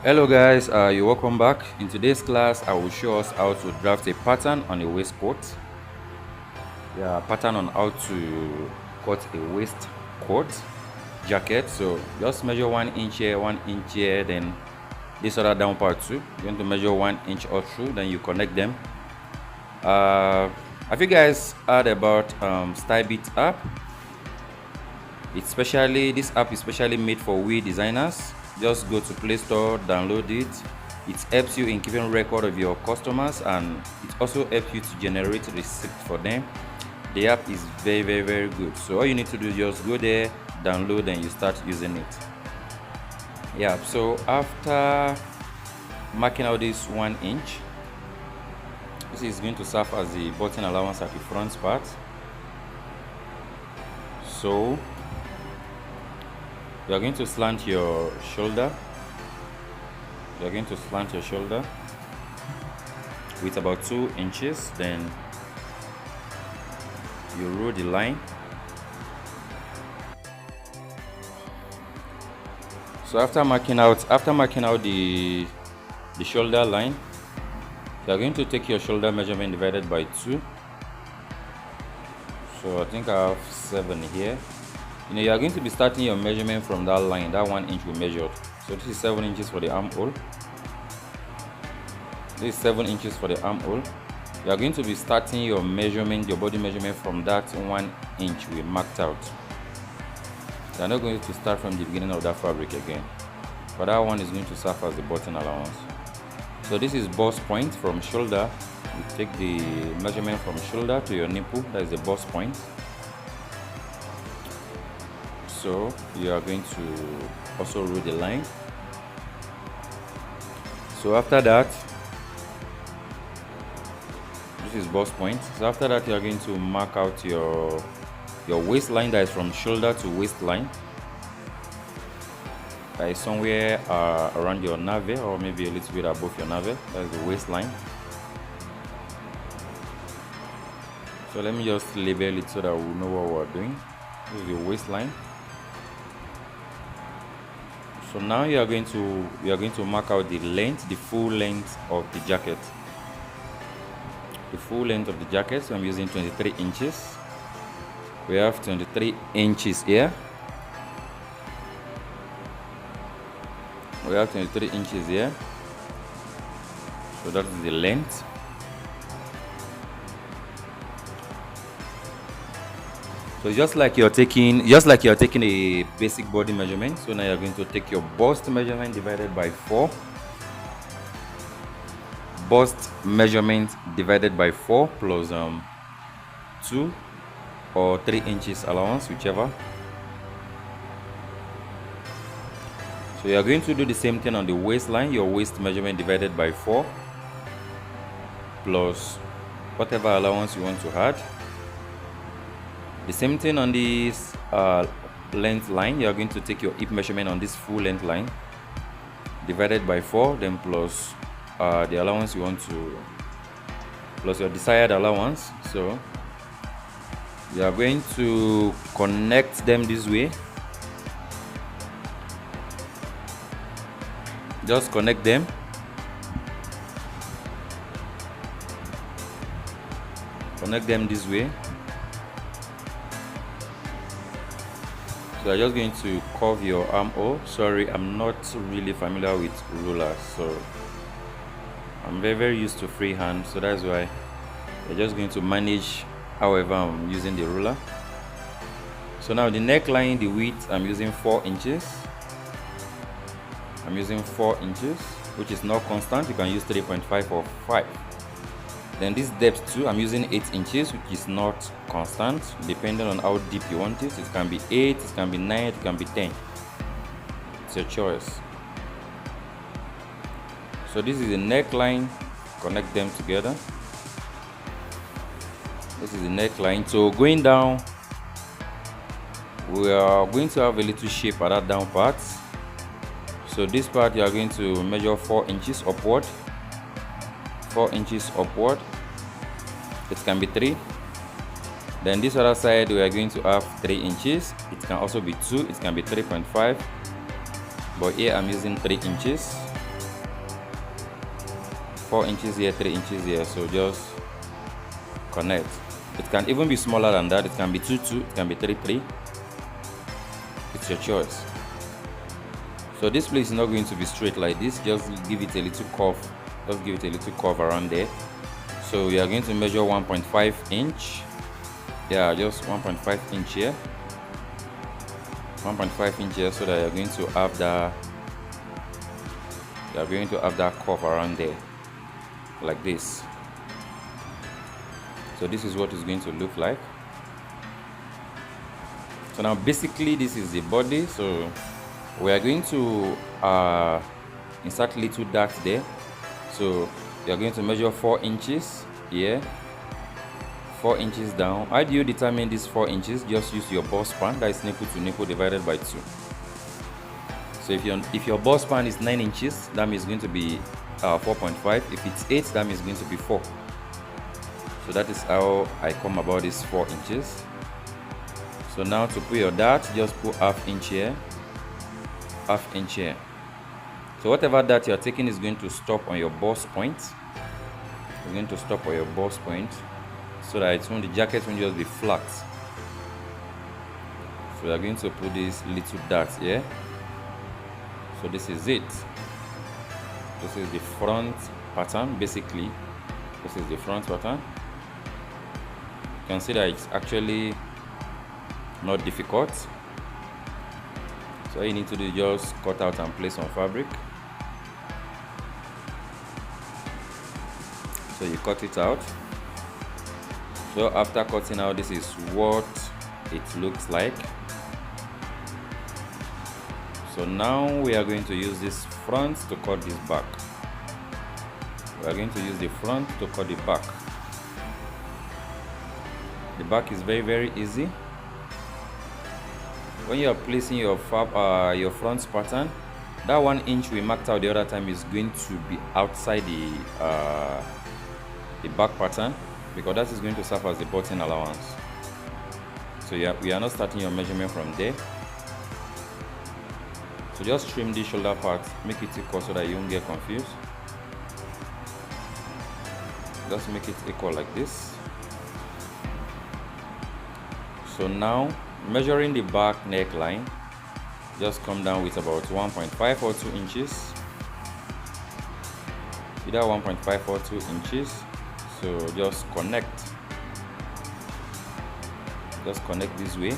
Hello guys, you're welcome back. In today's class, I will show us how to draft a pattern on a waistcoat. Yeah, pattern on how to cut a waistcoat jacket. So just measure 1 inch here, 1 inch here, then this other down part too. You're going to measure 1 inch all through, then you connect them. Have you guys heard about StyleBit app? This app is specially made for we designers. Just go to Play Store, download it. It helps you in keeping record of your customers, and it also helps you to generate receipts for them. The app is very good. So all you need to do is just go there, download, and you start using it. Yeah, so after marking out this 1 inch, this is going to serve as the button allowance at the front part. So you are going to slant your shoulder. You are going to slant your shoulder with about 2 inches. Then you roll the line. So after marking out the shoulder line, you are going to take your shoulder measurement divided by 2. So I think I have 7 here. You are going to be starting your measurement from that line, that 1 inch we measured. So this is 7 inches for the armhole. This is 7 inches for the armhole. You are going to be starting your measurement, your body measurement, from that 1 inch we marked out. You are not going to start from the beginning of that fabric again, but that one is going to serve as the button allowance. So this is bust point from shoulder. You take the measurement from shoulder to your nipple. That is the bust point. So you are going to also roll the line. So after that, this is bust point. So after that, you are going to mark out your waistline, that is from shoulder to waistline. That is somewhere around your navel, or maybe a little bit above your navel. That is the waistline. So let me just label it so that we know what we're doing. This is your waistline. So now you are going to mark out the length, the full length of the jacket. The full length of the jacket. So I'm using 23 inches. We have 23 inches here. We have 23 inches here. So that is the length. So just like you're taking a basic body measurement, so now you're going to take your bust measurement divided by 4. Bust measurement divided by 4 plus 2 or 3 inches allowance, whichever. So you are going to do the same thing on the waistline. Your waist measurement divided by 4 plus whatever allowance you want to add. The same thing on this length line. You are going to take your hip measurement on this full length line divided by 4, then plus the allowance you want to, plus your desired allowance. So you are going to connect them this way. Just connect them. Connect them this way. So I'm just going to curve your armhole. Sorry, I'm not really familiar with rulers, so I'm very used to freehand, so that's why I'm just going to manage however I'm using the ruler. So now the neckline, the width, I'm using 4 inches. I'm using 4 inches, which is not constant. You can use 3.5 or 5. Then this depth too, I'm using 8 inches, which is not constant, depending on how deep you want it. It can be 8, it can be 9, it can be 10. It's your choice. So this is the neckline. Connect them together. This is the neckline. So going down, we are going to have a little shape at that down part. So this part you are going to measure 4 inches upward. 4 inches upward. It can be 3. Then this other side we are going to have 3 inches. It can also be 2. It can be 3.5. But here I'm using 3 inches. 4 inches here, 3 inches here. So just connect. It can even be smaller than that. It can be 2-2, it can be 3-3. It's your choice. So this place is not going to be straight like this. Just give it a little curve. Just give it a little curve around there. So we are going to measure 1.5 inch. Yeah, just 1.5 inch here. 1.5 inch here, so that you're going to have that. You're going to have that curve around there, like this. So this is what it's going to look like. So now basically this is the body. So we are going to insert little darts there. So you are going to measure 4 inches here, 4 inches down. How do you determine this 4 inches? Just use your ball span, that is nipple to nipple divided by 2. So if your ball span is 9 inches, that means it's going to be 4.5. If it's 8, that means it's going to be 4. So that is how I come about this 4 inches. So now to put your dart, just put half inch here, half inch here. So whatever dart you are taking is going to stop on your boss point. It's going to stop on your boss point, so that the jacket won't just be flat. So we are going to put this little dart here. So this is it. This is the front pattern. Basically, this is the front pattern. You can see that it's actually not difficult. So all you need to do is just cut out and place on fabric. So you cut it out. So after cutting out, this is what it looks like. So now we are going to use this front to cut this back. We are going to use the front to cut the back. The back is very easy. When you are placing your front pattern, that 1 inch we marked out the other time is going to be outside the back pattern, because that is going to serve as the button allowance. So yeah, we are not starting your measurement from there. So just trim the shoulder part, make it equal so that you won't get confused. Just make it equal like this. So now, measuring the back neckline, just come down with about 1.5 or 2 inches. Either 1.5 or 2 inches. So just connect. Just connect this way.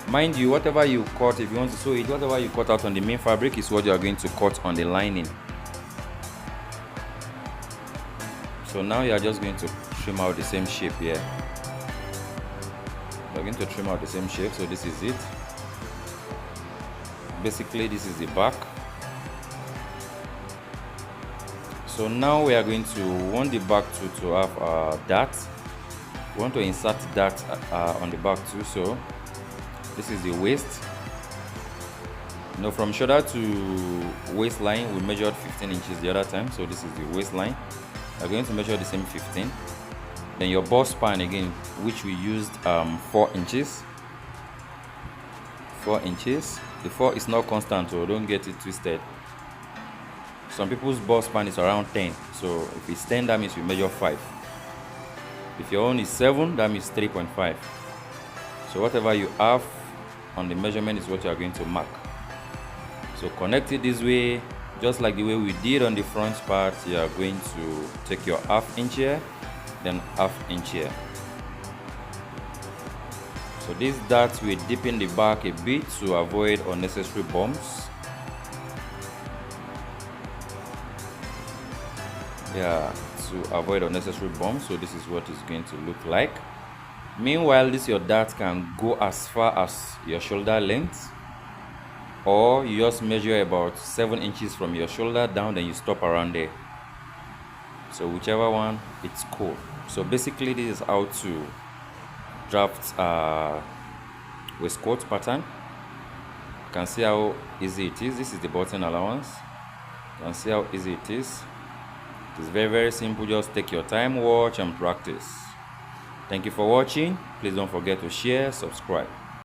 Mind you, whatever you cut, if you want to sew it, whatever you cut out on the main fabric is what you are going to cut on the lining. So now you are just going to trim out the same shape here. We're going to trim out the same shape. So this is it. Basically, this is the back. So now we are going to want the back to have dart. We want to insert dart on the back too. So this is the waist. From shoulder to waistline, we measured 15 inches the other time. So this is the waistline. We're going to measure the same 15. Then your bust span again, which we used 4 inches. 4 inches. The 4 is not constant, so don't get it twisted. Some people's bust span is around 10. So if it's 10, that means you measure 5. If your own is 7, that means 3.5. So whatever you have on the measurement is what you are going to mark. So connect it this way, just like the way we did on the front part. You are going to take your half inch here, then half inch here. So this dart will dip in the back a bit to avoid unnecessary bumps. Yeah, to avoid unnecessary bumps. So this is what it's going to look like. Meanwhile, your dart can go as far as your shoulder length, or you just measure about 7 inches from your shoulder down, then you stop around there. So whichever one, it's cool. So basically, this is how to draft waistcoat pattern. You can see how easy it is. This is the button allowance. You can see how easy it is. It is very simple. Just take your time, watch and practice. Thank you for watching. Please don't forget to share, subscribe.